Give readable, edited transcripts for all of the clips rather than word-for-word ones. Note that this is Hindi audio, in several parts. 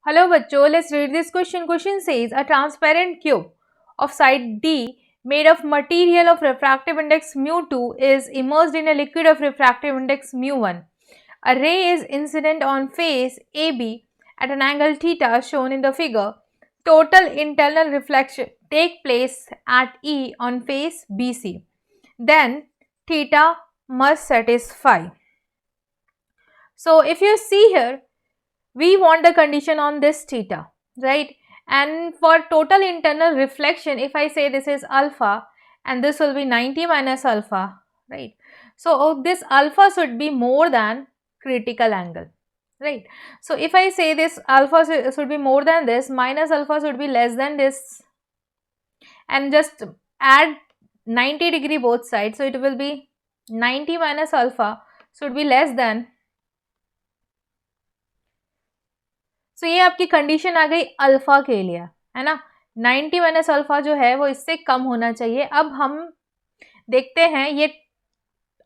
Hello बच्चों, let's read this question. Question says a transparent cube of side D made of material of refractive index mu2 is immersed in a liquid of refractive index mu1. A ray is incident on face AB at an angle theta shown in the figure. Total internal reflection take place at E on face BC. Then theta must satisfy. So if you see here, we want the condition on this theta, right? And for total internal reflection, if I say this is alpha and this will be 90 minus alpha, right? So this alpha should be more than critical angle, right? So if I say this alpha should be more than this, minus alpha should be less than this, and just add 90 degree both sides, so it will be 90 minus alpha should be less than. तो ये आपकी कंडीशन आ गई अल्फा के लिए, है ना। 90 माइनस अल्फा जो है वो इससे कम होना चाहिए। अब हम देखते हैं ये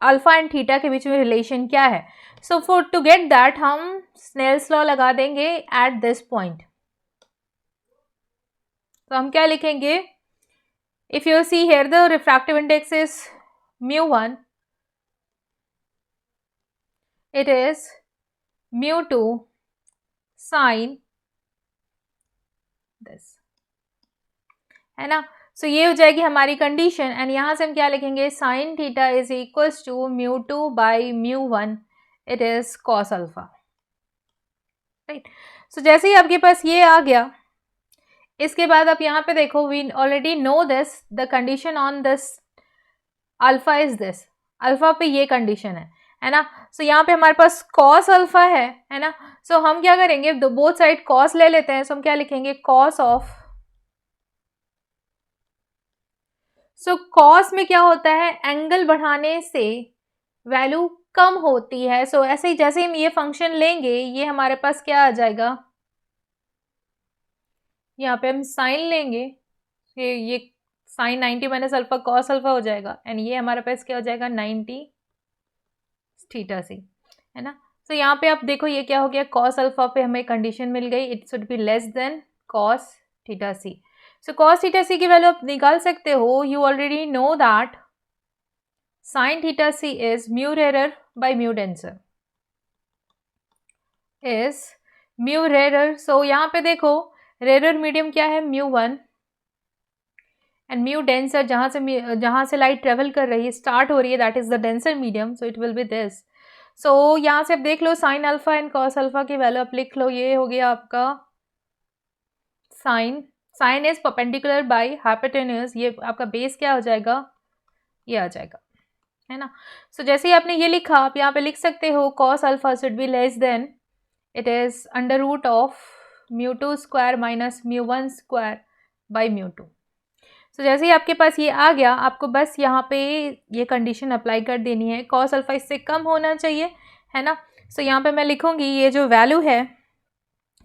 अल्फा एंड थीटा के बीच में रिलेशन क्या है। So for to get that हम स्नेल्स लॉ लगा देंगे एट दिस पॉइंट। तो हम क्या लिखेंगे, if you see here the refractive index is mu1, it is mu2 sine this, है ना। सो ये हो जाएगी हमारी कंडीशन, एंड यहां से हम क्या लिखेंगे, sine theta is equals to mu2 by mu1, it is cos alpha, right. So जैसे ही आपके पास ये आ गया, इसके बाद आप यहाँ पे देखो, we already know this, the condition on this alpha is this, alpha पे ये कंडीशन है ना। सो यहाँ पे हमारे पास कॉस अल्फा है ना। सो हम क्या करेंगे, बोथ साइड कॉस ले लेते हैं। सो हम क्या लिखेंगे, कॉस ऑफ, सो कॉस में क्या होता है, एंगल बढ़ाने से वैल्यू कम होती है। सो ऐसे ही जैसे हम ये फंक्शन लेंगे, ये हमारे पास क्या आ जाएगा, यहाँ पे हम साइन लेंगे, ये sine 90 minus alpha cos alpha हो जाएगा, एंड ये हमारे पास क्या हो जाएगा, 90 थीटा सी, है ना। तो यहाँ पे आप देखो ये क्या हो गया, कॉस अल्फा पे हमें कंडीशन मिल गई, it should be less than cos theta C. So cos theta C की वैल्यू आप निकाल सकते हो। You already know that sine theta C is mu rarer by mu denser, is mu rarer. So यहाँ पे देखो रेरर मीडियम क्या है, mu1, एंड म्यू डेंसर जहाँ से लाइट ट्रेवल कर रही है, स्टार्ट हो रही है, that is the denser medium, so it will be this. So यहाँ से आप देख लो sine alpha and cos alpha की वैल्यू आप लिख लो, ये हो गया आपका sine is perpendicular by hypotenuse, ये आपका बेस क्या हो जाएगा, ये आ जाएगा, है ना। सो जैसे ही आपने ये लिखा, आप यहाँ पे लिख सकते हो cos alpha should be less than, it is under root of mu2 square minus mu1 square by mu2। So जैसे ही आपके पास ये आ गया, आपको बस यहाँ पे ये कंडीशन अप्लाई कर देनी है, कॉस अल्फा इससे कम होना चाहिए, है ना। सो यहाँ पे मैं लिखूँगी ये जो वैल्यू है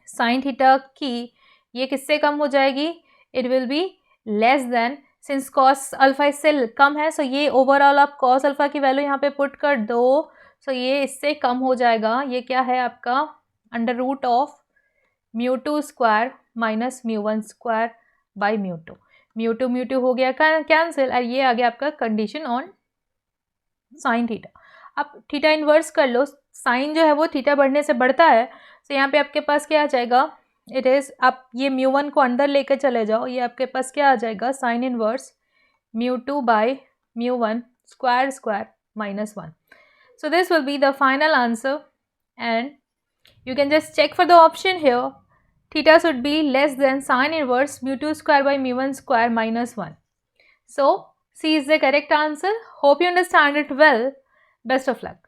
साइन थीटा की, ये किससे कम हो जाएगी, it will B less then, since cos alpha इससे कम है, सो ये ओवरऑल आप कॉस अल्फा की वैल्यू यहाँ पे पुट कर दो। सो ये इससे कम हो जाएगा, ये क्या है आपका under root of mu2 square minus mu1 square by mu2, mu2 हो गया कैंसिल, और ये आ गया आपका कंडीशन ऑन साइन थीटा। आप थीटा इन्वर्स कर लो, साइन जो है वो थीटा बढ़ने से बढ़ता है। तो यहाँ पे आपके पास क्या आ जाएगा, इट इज़, आप ये mu1 को अंदर लेकर चले जाओ, ये आपके पास क्या आ जाएगा, sine inverse mu2 by mu1 square square minus 1। So this will be the final answer, and you can just check for the option here. Theta should be less than sine inverse mu2 square by mu1 square minus 1. So, C is the correct answer. Hope you understand it well. Best of luck.